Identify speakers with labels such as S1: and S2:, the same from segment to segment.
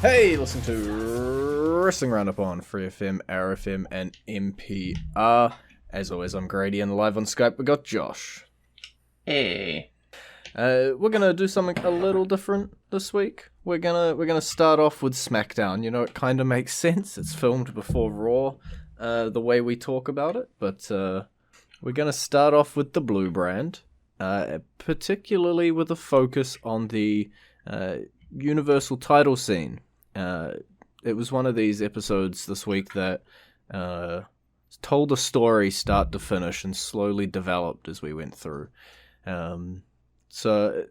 S1: Hey, listen to Wrestling Roundup on FreeFM, ArrowFM, and MPR. As always, I'm Grady, and live on Skype we got Josh.
S2: Hey.
S1: We're gonna do something a little different this week. We're gonna start off with SmackDown. You know, it kind of makes sense. It's filmed before Raw, the way we talk about it. But we're gonna start off with the Blue Brand, particularly with a focus on the Universal title scene. It was one of these episodes this week that told a story start to finish and slowly developed as we went through. So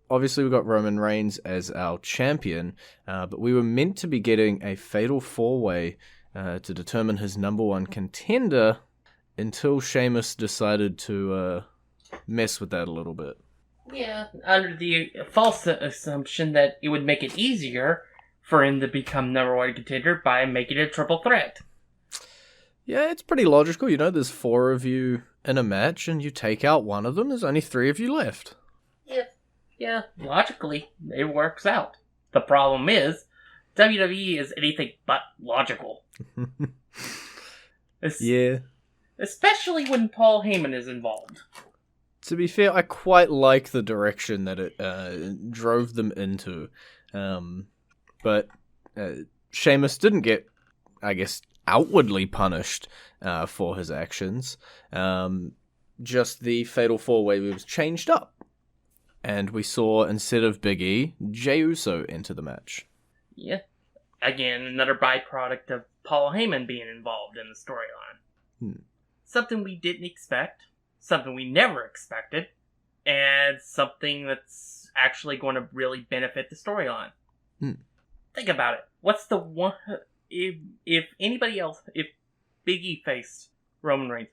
S1: obviously we got Roman Reigns as our champion, but we were meant to be getting a fatal four-way to determine his number one contender until Sheamus decided to mess with that a little bit.
S2: Yeah, under the false assumption that it would make it easier for him to become number one contender by making it a triple threat.
S1: Yeah, it's pretty logical. You know, there's 4 of you in a match, and you take out one of them, there's only 3 of you left.
S2: Yeah, logically, it works out. The problem is, WWE is anything but logical.
S1: Yeah.
S2: Especially when Paul Heyman is involved.
S1: To be fair, I quite like the direction that it drove them into. But Sheamus didn't get, I guess, outwardly punished for his actions. Just the Fatal 4-Way was changed up. And we saw, instead of Big E, Jey Uso enter the match.
S2: Yeah. Again, another byproduct of Paul Heyman being involved in the storyline. Something we didn't expect. Something we never expected. And something that's actually going to really benefit the storyline. Think about it. What's the one... If anybody else... If Big E faced Roman Reigns,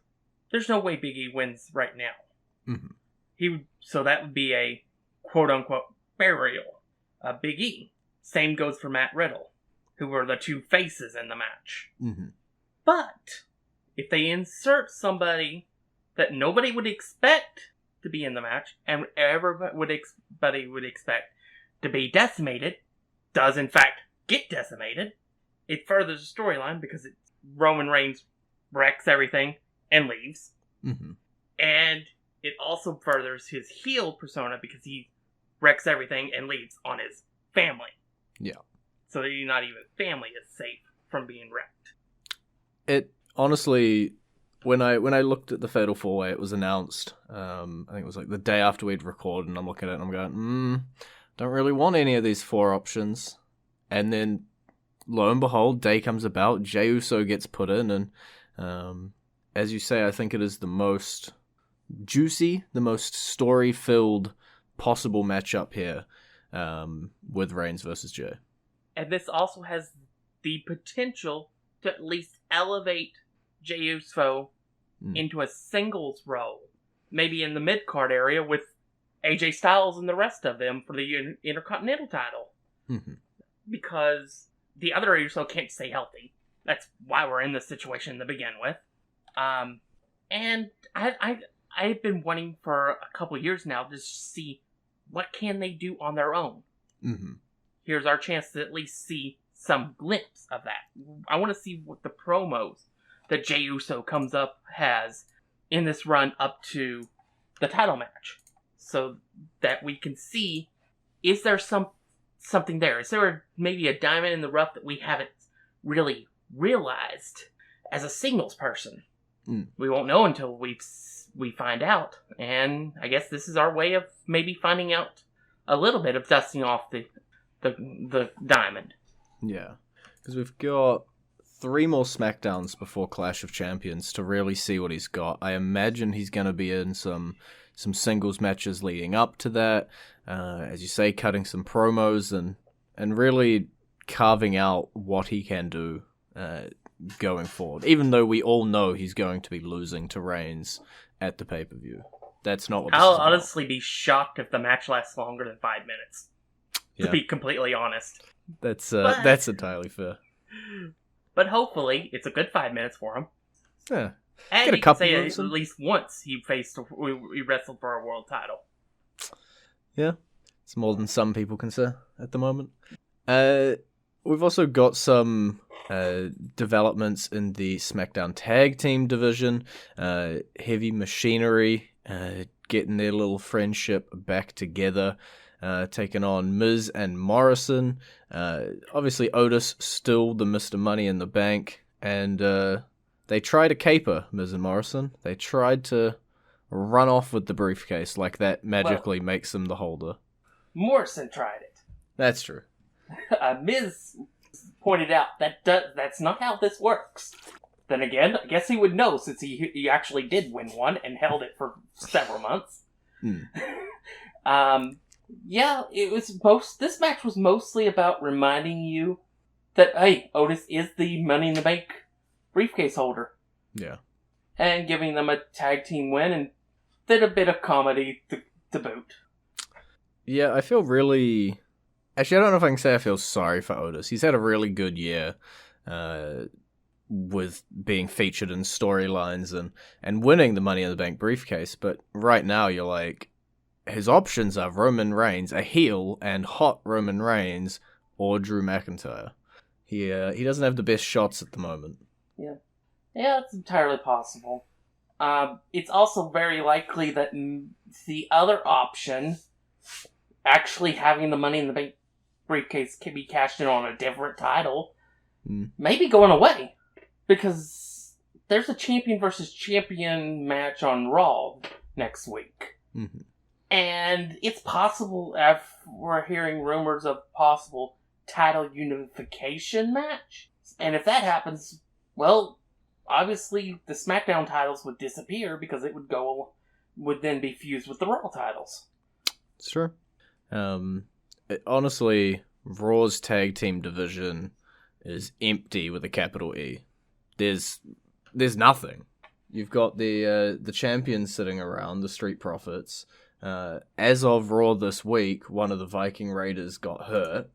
S2: there's no way Big E wins right now. So that would be a quote-unquote burial of Big E. Same goes for Matt Riddle, who were the 2 faces in the match. But if they insert somebody that nobody would expect to be in the match, and everybody would expect to be decimated, does in fact get decimated, it furthers the storyline because Roman Reigns wrecks everything and leaves. And it also furthers his heel persona because he wrecks everything and leaves on his family.
S1: Yeah. So
S2: that not even family is safe from being wrecked.
S1: It honestly, when I looked at the Fatal 4-Way, it was announced. I think it was like the day after we'd recorded, and I'm looking at it and I'm going, don't really want any of these 4 options. And then, lo and behold, day comes about, Jey Uso gets put in, and as you say, I think it is the most juicy, the most story-filled possible matchup here with Reigns versus Jey.
S2: And this also has the potential to at least elevate Jey Uso into a singles role. Maybe in the mid-card area with AJ Styles and the rest of them for the Intercontinental title. Because the other Uso can't stay healthy. That's why we're in this situation to begin with. And I've been wanting for a couple years now to see what can they do on their own. Here's our chance to at least see some glimpse of that. I want to see what the promos that Jey Uso has in this run up to the title match. So that we can see, is there something there? Is there maybe a diamond in the rough that we haven't really realized as a singles person? We won't know until we find out. And I guess this is our way of maybe finding out a little bit of dusting off the diamond. Yeah.
S1: Because we've got 3 more SmackDowns before Clash of Champions to really see what he's got. I imagine he's going to be in some singles matches leading up to that. As you say, cutting some promos and really carving out what he can do going forward. Even though we all know he's going to be losing to Reigns at the pay-per-view. That's not what this is
S2: I'll
S1: about.
S2: honestly be shocked if the match lasts longer than 5 minutes. To be completely honest.
S1: That's entirely fair.
S2: But hopefully, it's a good 5 minutes for him.
S1: Yeah.
S2: And you can say at least once he wrestled for a world title.
S1: Yeah. It's more than some people can say at the moment. we've also got some developments in the SmackDown Tag Team division. Heavy Machinery getting their little friendship back together, taking on Miz and Morrison. Obviously, Otis still the Mr. Money in the Bank, and they try to caper Miz and Morrison. They tried to run off with the briefcase like that magically makes them the holder.
S2: Morrison tried it.
S1: That's true.
S2: Miz pointed out that's not how this works. Then again, I guess he would know since he actually did win one and held it for several months. Yeah, this match was mostly about reminding you that, hey, Otis is the Money in the Bank briefcase holder.
S1: Yeah.
S2: And giving them a tag team win and then a bit of comedy to boot.
S1: Yeah, I feel really... Actually, I don't know if I can say I feel sorry for Otis. He's had a really good year with being featured in storylines and winning the Money in the Bank briefcase, but right now you're like, his options are Roman Reigns, a heel, and hot Roman Reigns, or Drew McIntyre. He doesn't have the best shots at the moment.
S2: Yeah, it's entirely possible. It's also very likely that the other option, actually having the Money in the Bank briefcase can be cashed in on a different title, may be going away. Because there's a champion versus champion match on Raw next week.
S1: Mm-hmm.
S2: And it's possible, if we're hearing rumors of possible title unification match. And if that happens, well, obviously the SmackDown titles would disappear because it would then be fused with the Raw titles.
S1: Sure. Honestly, Raw's tag team division is empty with a capital E. There's nothing. You've got the champions sitting around, the Street Profits. As of Raw this week, one of the Viking Raiders got hurt,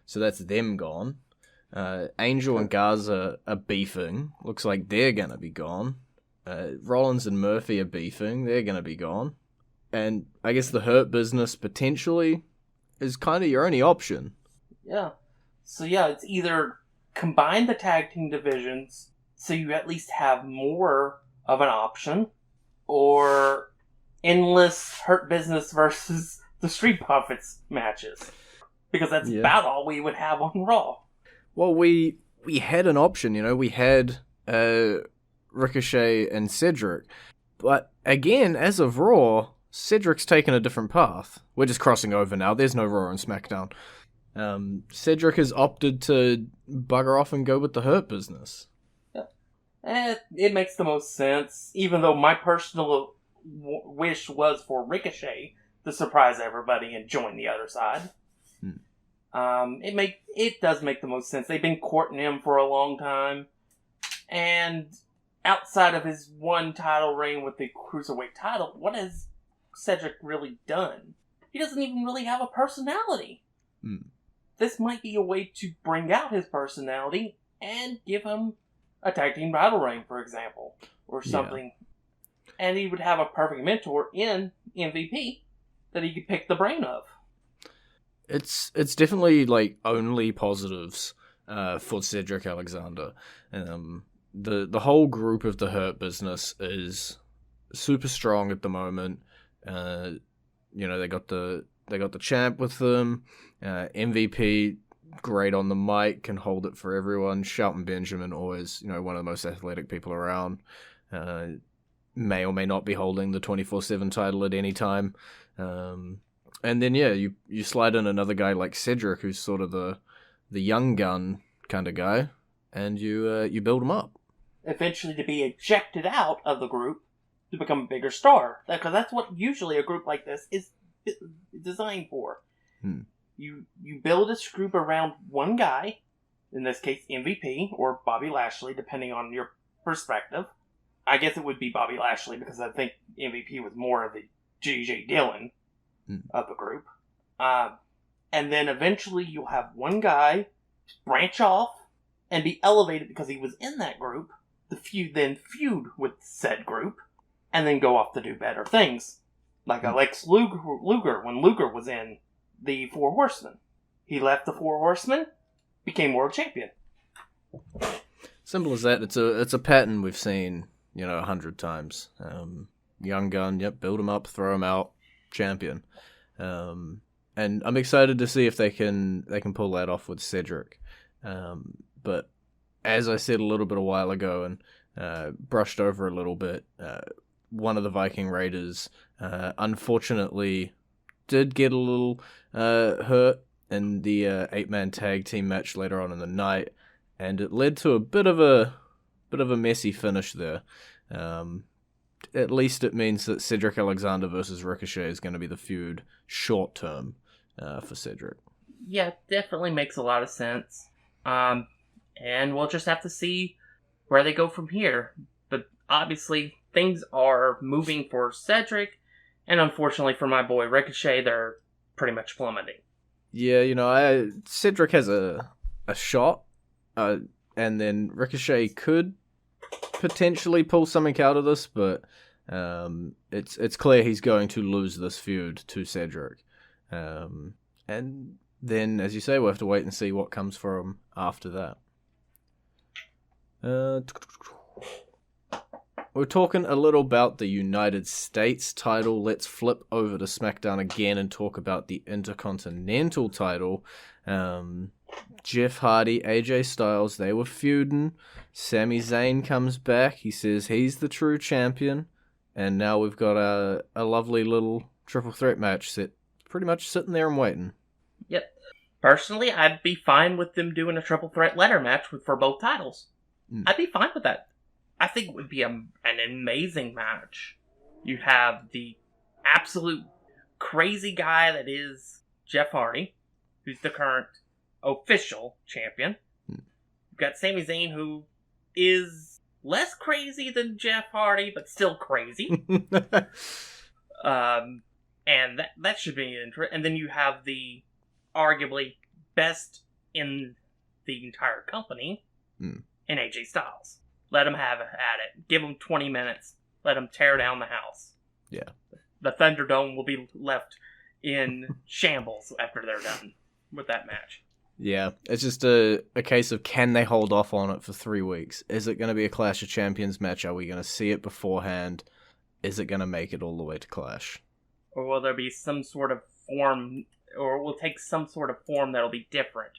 S1: so that's them gone. Angel and Garza are beefing. Looks like they're gonna be gone. Rollins and Murphy are beefing. They're gonna be gone. And I guess the Hurt Business potentially is kind of your only option.
S2: Yeah. So yeah, it's either combine the tag team divisions so you at least have more of an option, or endless Hurt Business versus the Street Profits matches. Because that's about all we would have on Raw.
S1: Well, we had an option, we had Ricochet and Cedric. But again, as of Raw, Cedric's taken a different path. We're just crossing over now. There's no Raw and SmackDown. Cedric has opted to bugger off and go with the Hurt Business.
S2: Yeah. It makes the most sense, even though my personal wish was for Ricochet to surprise everybody and join the other side. It does make the most sense. They've been courting him for a long time, and outside of his one title reign with the Cruiserweight title, what has Cedric really done? He doesn't even really have a personality. This might be a way to bring out his personality and give him a tag team battle reign, for example, or something. Yeah. And he would have a perfect mentor in MVP that he could pick the brain of.
S1: It's definitely only positives for Cedric Alexander. The whole group of the Hurt Business is super strong at the moment. They got the champ with them. MVP, great on the mic, can hold it for everyone. Shelton Benjamin, always one of the most athletic people around. May or may not be holding the 24/7 title at any time. And then you slide in another guy like Cedric, who's sort of the young gun kind of guy, and you build him up.
S2: Eventually to be ejected out of the group to become a bigger star. Because that's what usually a group like this is designed for. You build this group around one guy, in this case MVP, or Bobby Lashley, depending on your perspective. I guess it would be Bobby Lashley, because I think MVP was more of the J.J. Dillon of the group. And then eventually you'll have one guy branch off and be elevated because he was in that group, then feud with said group, and then go off to do better things. Like Lex Luger, when Luger was in the Four Horsemen. He left the Four Horsemen, became world champion.
S1: Simple as that. It's a pattern we've seen, 100 times. Young gun, yep, build him up, throw him out, champion. And I'm excited to see if they can pull that off with Cedric. But as I said a little bit a while ago and brushed over a little bit, one of the Viking Raiders unfortunately did get a little hurt in the 8-man tag team match later on in the night, and it led to a bit of a messy finish there. At least it means that Cedric Alexander versus Ricochet is going to be the feud short term for Cedric.
S2: Yeah, definitely makes a lot of sense. And we'll just have to see where they go from here. But obviously, things are moving for Cedric, and unfortunately for my boy Ricochet, they're pretty much plummeting.
S1: Yeah, Cedric has a shot, and then Ricochet could potentially pull something out of this, but it's clear he's going to lose this feud to Cedric. And then, as you say, we'll have to wait and see what comes for him after that. We're talking a little about the United States title. Let's flip over to SmackDown again and talk about the Intercontinental title. Jeff Hardy, AJ Styles, they were feuding. Sami Zayn comes back. He says he's the true champion. And now we've got a lovely little triple threat match pretty much sitting there and waiting.
S2: Yep. Personally, I'd be fine with them doing a triple threat ladder match for both titles. I'd be fine with that. I think it would be an amazing match. You'd have the absolute crazy guy that is Jeff Hardy, who's the current official champion. You've got Sami Zayn, who is less crazy than Jeff Hardy, but still crazy. And that should be interesting. And then you have the arguably best in the entire company in AJ Styles. Let him have at it. Give him 20 minutes. Let him tear down the house.
S1: Yeah.
S2: The Thunderdome will be left in shambles after they're done with that match.
S1: Yeah, it's just a case of can they hold off on it for 3 weeks? Is it going to be a Clash of Champions match? Are we going to see it beforehand? Is it going to make it all the way to Clash?
S2: Or will there be some sort of form, or will take some sort of form that'll be different?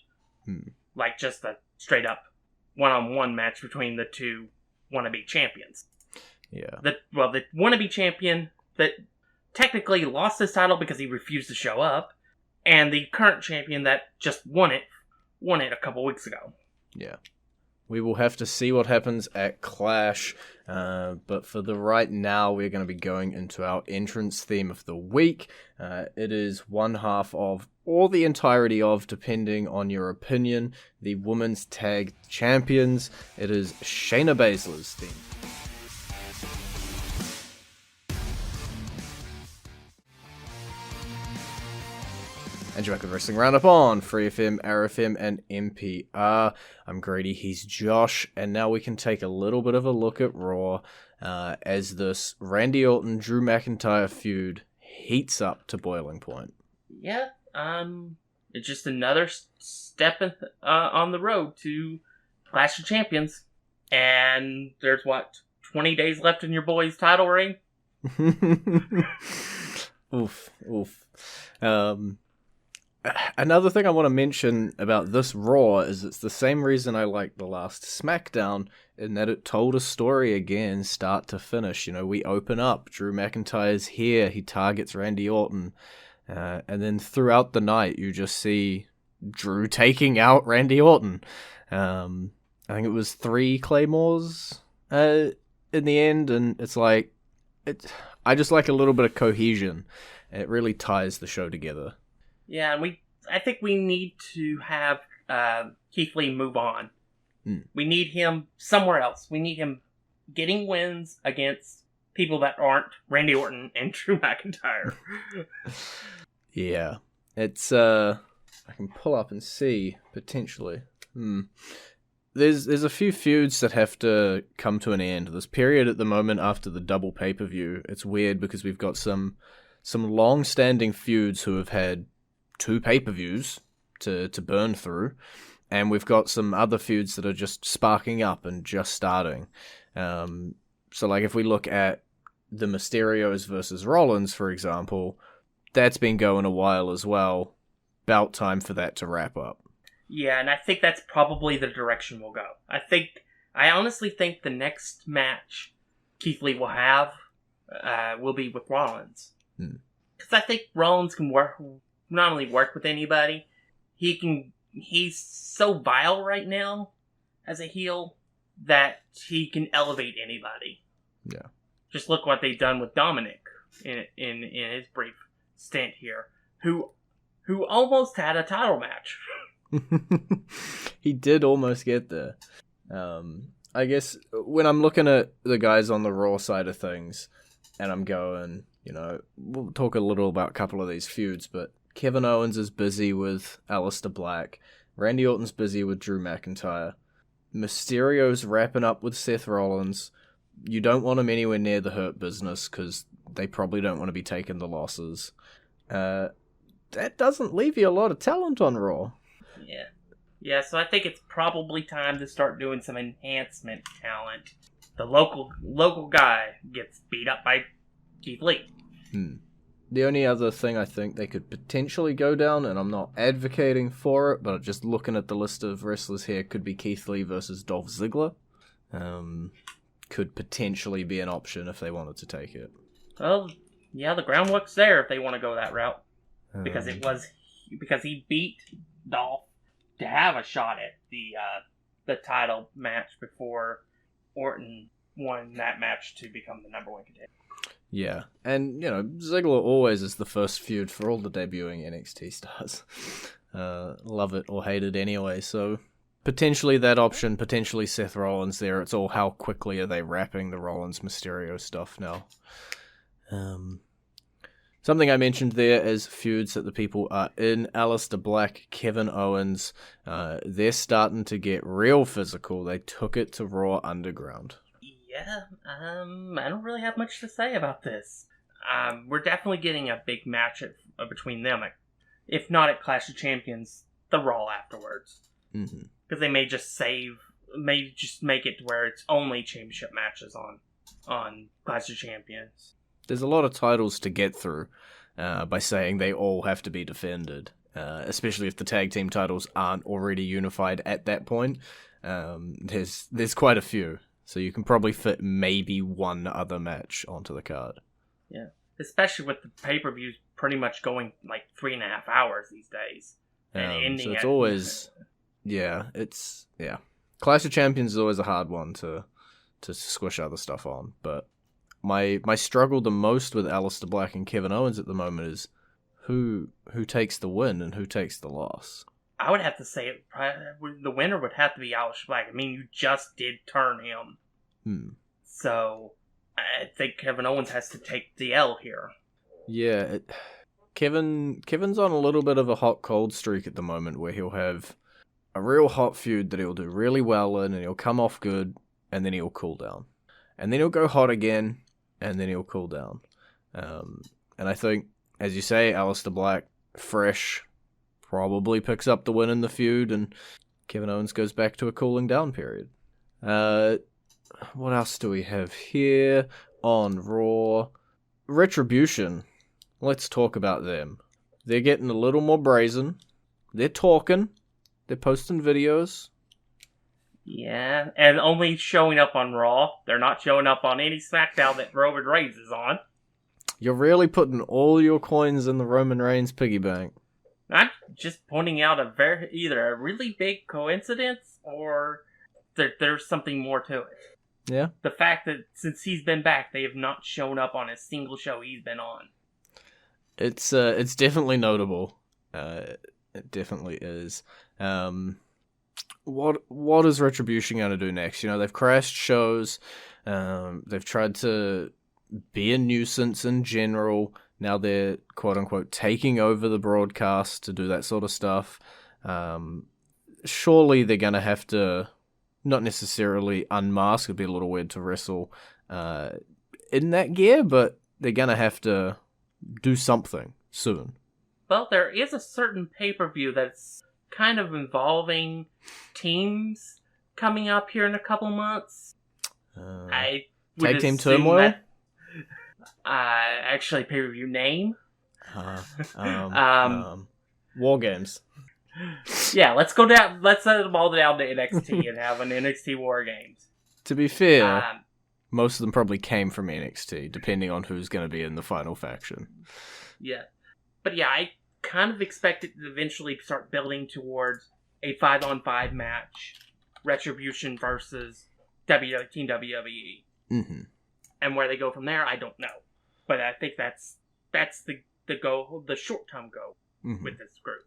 S2: Like just a straight up one-on-one match between the two wannabe champions.
S1: Yeah.
S2: The wannabe champion that technically lost his title because he refused to show up, and the current champion that just won it a couple weeks ago.
S1: Yeah. We will have to see what happens at Clash, but for the right now, we're going to be going into our entrance theme of the week. It is one half of, or the entirety of, depending on your opinion, the Women's Tag Champions. It is Shayna Baszler's theme. And you're back with Wrestling Roundup on FreeFM, ArrowFM, and NPR. I'm Grady, he's Josh, and now we can take a little bit of a look at Raw as this Randy Orton-Drew McIntyre feud heats up to boiling point.
S2: Yeah, it's just another step on the road to Clash of Champions. And there's, 20 days left in your boy's title reign?
S1: Oof. Another thing I want to mention about this Raw is it's the same reason I liked the last SmackDown, in that it told a story again, start to finish. We open up, Drew McIntyre's here, he targets Randy Orton, and then throughout the night you just see Drew taking out Randy Orton. I think it was 3 Claymores in the end, and it's like, I just like a little bit of cohesion. It really ties the show together.
S2: Yeah, and I think we need to have Keith Lee move on. We need him somewhere else. We need him getting wins against people that aren't Randy Orton and Drew McIntyre.
S1: Yeah, it's I can pull up and see potentially. There's a few feuds that have to come to an end. This period at the moment after the double pay-per-view, it's weird because we've got some long-standing feuds who have had 2 pay-per-views to burn through, And we've got some other feuds that are just sparking up and just starting. So, like, if we look at the Mysterios versus Rollins, for example, that's been going a while as well. About time for that to wrap up.
S2: Yeah, and I think that's probably the direction we'll go. I honestly think the next match Keith Lee will have will be with Rollins. Because I think Rollins can not only work with anybody, he's so vile right now as a heel that he can elevate anybody.
S1: Yeah. Just
S2: look what they've done with Dominic in his brief stint here, who almost had a title match.
S1: He did almost get there. I guess when I'm looking at the guys on the Raw side of things, and I'm going, we'll talk a little about a couple of these feuds, but Kevin Owens is busy with Aleister Black. Randy Orton's busy with Drew McIntyre. Mysterio's wrapping up with Seth Rollins. You don't want him anywhere near the Hurt Business because they probably don't want to be taking the losses. That doesn't leave you a lot of talent on Raw.
S2: Yeah, so I think it's probably time to start doing some enhancement talent. The local guy gets beat up by Keith Lee.
S1: The only other thing I think they could potentially go down, and I'm not advocating for it, but just looking at the list of wrestlers here, could be Keith Lee versus Dolph Ziggler. Could potentially be an option if they wanted to take it.
S2: Well, yeah, the groundwork's there if they want to go that route. Because he beat Dolph to have a shot at the title match before Orton won that match to become the number one contender.
S1: Yeah, and Ziggler always is the first feud for all the debuting NXT stars. Love it or hate it anyway, so potentially that option, potentially Seth Rollins there. It's all how quickly are they wrapping the Rollins Mysterio stuff now. Something I mentioned there is feuds that the people are in. Aleister Black, Kevin Owens, they're starting to get real physical. They took it to Raw Underground.
S2: Yeah, I don't really have much to say about this. We're definitely getting a big match between them. If not at Clash of Champions, the Raw afterwards. Because they may just make it to where it's only championship matches on Clash of Champions.
S1: There's a lot of titles to get through by saying they all have to be defended, especially if the tag team titles aren't already unified at that point. There's quite a few, so you can probably fit maybe one other match onto the card.
S2: Yeah, especially with the pay-per-views pretty much going like 3.5 hours these days. And ending
S1: so it's always... Yeah, Clash of Champions is always a hard one to squish other stuff on, but my struggle the most with Aleister Black and Kevin Owens at the moment is who takes the win and who takes the loss.
S2: I would have to say the winner would have to be Aleister Black. I mean, you just did turn him. So I think Kevin Owens has to take the L here.
S1: Yeah, Kevin's on a little bit of a hot-cold streak at the moment where he'll have a real hot feud that he'll do really well in and he'll come off good and then he'll cool down. And then he'll go hot again and then he'll cool down. And I think, as you say, Aleister Black, fresh, probably picks up the win in the feud and Kevin Owens goes back to a cooling down period. What else do we have here on Raw? Retribution. Let's talk about them. They're getting a little more brazen. They're talking. They're posting videos.
S2: Yeah, and only showing up on Raw. They're not showing up on any SmackDown that Roman Reigns is on.
S1: You're really putting all your coins in the Roman Reigns piggy bank.
S2: I'm just pointing out either a really big coincidence or there's something more to it.
S1: Yeah.
S2: The fact that since he's been back, they have not shown up on a single show he's been on.
S1: It's definitely notable. It definitely is. What is Retribution going to do next? They've crashed shows. They've tried to be a nuisance in general. Now they're, quote-unquote, taking over the broadcast to do that sort of stuff. Surely they're going to have to, not necessarily unmask, it'd be a little weird to wrestle in that gear, but they're going to have to do something soon.
S2: Well, there is a certain pay-per-view that's kind of involving teams coming up here in a couple months. I would
S1: Tag Team
S2: assume
S1: Turmoil?
S2: that, actually, pay-per-view name.
S1: War Games.
S2: Yeah, let's go down. Let's send them all down to NXT and have an NXT War Games.
S1: To be fair, most of them probably came from NXT, depending on who's going to be in the final faction.
S2: Yeah. But yeah, I kind of expect it to eventually start building towards a 5-on-5 match. Retribution versus Team WWE.
S1: Mm-hmm.
S2: And where they go from there, I don't know. But I think that's the goal, the short-term goal with this group,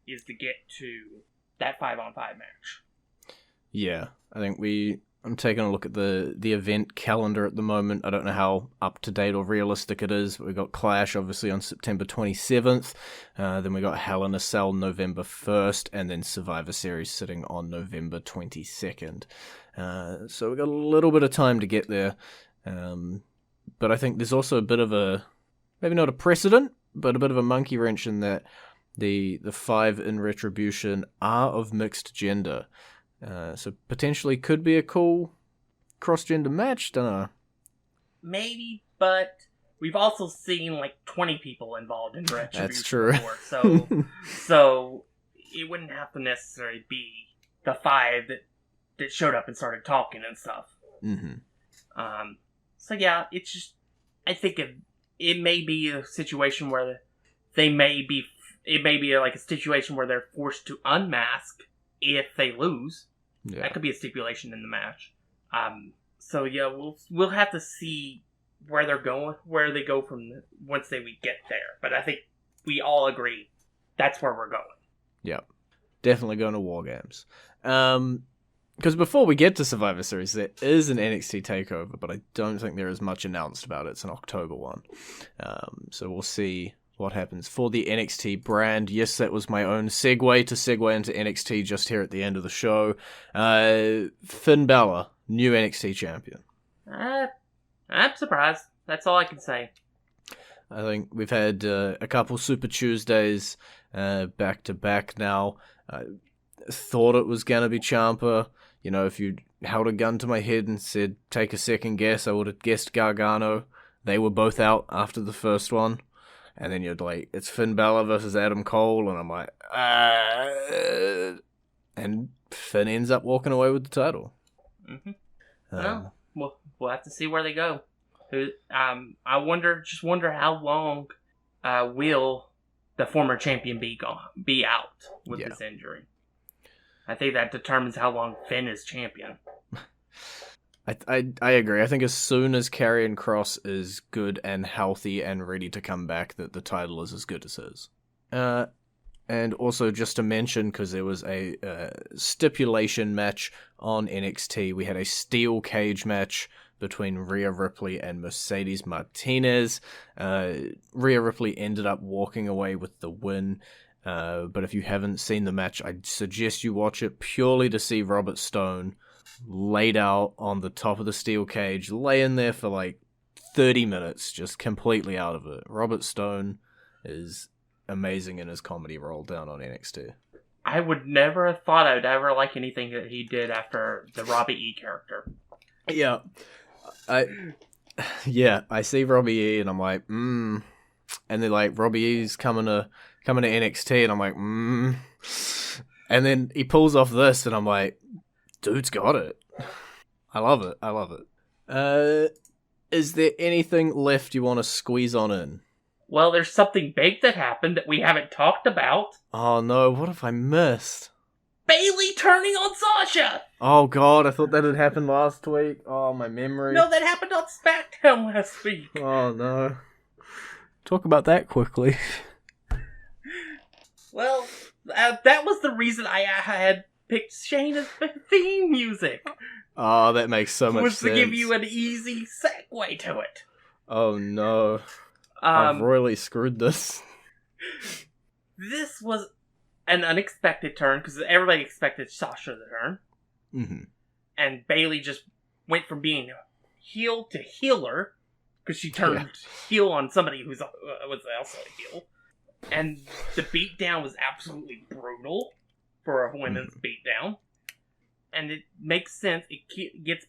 S2: is to get to that 5-on-5 match.
S1: Yeah, I think I'm taking a look at the event calendar at the moment. I don't know how up-to-date or realistic it is. We've got Clash, obviously, on September 27th. Then we got Hell in a Cell November 1st. And then Survivor Series sitting on November 22nd. So we've got a little bit of time to get there. But I think there's also a bit of a, maybe not a precedent, but a bit of a monkey wrench in that the 5 in Retribution are of mixed gender. So potentially could be a cool cross-gender match, don't know.
S2: Maybe, but we've also seen like 20 people involved in Retribution
S1: That's true.
S2: Before, so it wouldn't have to necessarily be the 5 that showed up and started talking and stuff.
S1: Mm-hmm.
S2: So yeah, it's just, I think it may be a situation where it may be like a situation where they're forced to unmask if they lose. Yeah. That could be a stipulation in the match. So yeah, we'll have to see where they're going, where they go from once we get there. But I think we all agree that's where we're going.
S1: Yep, definitely going to War Games. Because before we get to Survivor Series, there is an NXT takeover, but I don't think there is much announced about it. It's an October one, so we'll see what happens for the NXT brand. Yes, that was my own segue to segue into NXT just here at the end of the show. Finn Balor, new NXT champion.
S2: I'm surprised. That's all I can say.
S1: I think we've had a couple Super Tuesdays back to back now. I thought it was going to be Ciampa. You know, if you held a gun to my head and said, take a second guess, I would have guessed Gargano. They were both out after the first one. And then you're like, it's Finn Balor versus Adam Cole, and I'm like, and Finn ends up walking away with the title.
S2: Mm-hmm. We'll have to see where they go. I wonder how long will the former champion be out with this injury. I think that determines how long Finn is champion.
S1: I agree. I think as soon as Karrion Kross is good and healthy and ready to come back, that the title is as good as his. And also just to mention, because there was a stipulation match on NXT, we had a steel cage match between Rhea Ripley and Mercedes Martinez. Rhea Ripley ended up walking away with the win. But if you haven't seen the match, I'd suggest you watch it purely to see Robert Stone laid out on the top of the steel cage, laying there for like 30 minutes, just completely out of it. Robert Stone is amazing in his comedy role down on NXT.
S2: I would never have thought I would ever like anything that he did after the Robbie E character.
S1: Yeah. I see Robbie E and I'm like, And they're like, Robbie E's coming to NXT and I'm like, And then he pulls off this and I'm like, dude's got it. I love it. Is there anything left you want to squeeze on in?
S2: Well, there's something big that happened that we haven't talked about.
S1: Oh no, what have I missed?
S2: Bayley turning on Sasha!
S1: Oh god, I thought that had happened last week. Oh, my memory.
S2: No, that happened on SmackDown last week.
S1: Oh no. Talk about that quickly.
S2: Well, that was the reason I had picked Shayna's theme music.
S1: Oh, that makes so much sense.
S2: Was to give you an easy segue to it.
S1: Oh no. I've royally screwed this.
S2: This was an unexpected turn, because everybody expected Sasha to turn.
S1: Mm-hmm.
S2: And Bayley just went from being heel to healer, because she turned heel on somebody who was also a heel. And the beatdown was absolutely brutal. for a women's beatdown. And it makes sense. It gets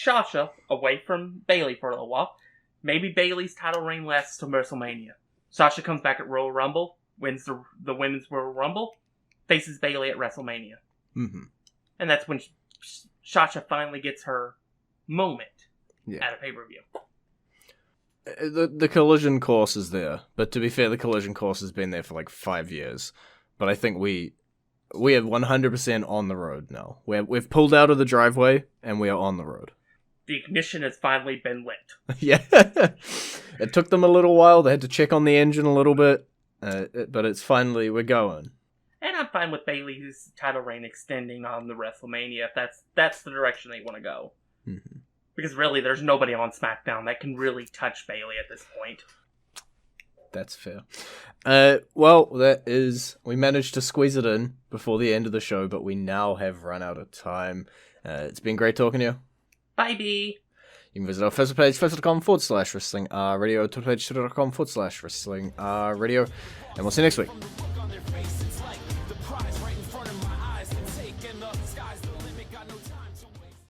S2: Sasha away from Bayley for a little while. Maybe Bayley's title reign lasts till WrestleMania. Sasha comes back at Royal Rumble, wins the Women's Royal Rumble, faces Bayley at WrestleMania.
S1: Mm-hmm.
S2: And that's when Sasha finally gets her moment at a pay-per-view.
S1: The collision course is there, but to be fair, the collision course has been there for like 5 years. But I think we are 100% on the road now. We've pulled out of the driveway, and we are on the road.
S2: The ignition has finally been lit.
S1: Yeah. It took them a little while. They had to check on the engine a little bit. But it's finally, we're going.
S2: And I'm fine with Bayley's title reign extending on the WrestleMania if that's the direction they want to go.
S1: Mm-hmm.
S2: Because really, there's nobody on SmackDown that can really touch Bayley at this point.
S1: That's fair. Well, we managed to squeeze it in before the end of the show, but we now have run out of time. It's been great talking to you.
S2: Bye, B.
S1: You can visit our Facebook page, facebook.com/wrestling radio, Twitter page, twitter.com/wrestling radio, and we'll see you next week.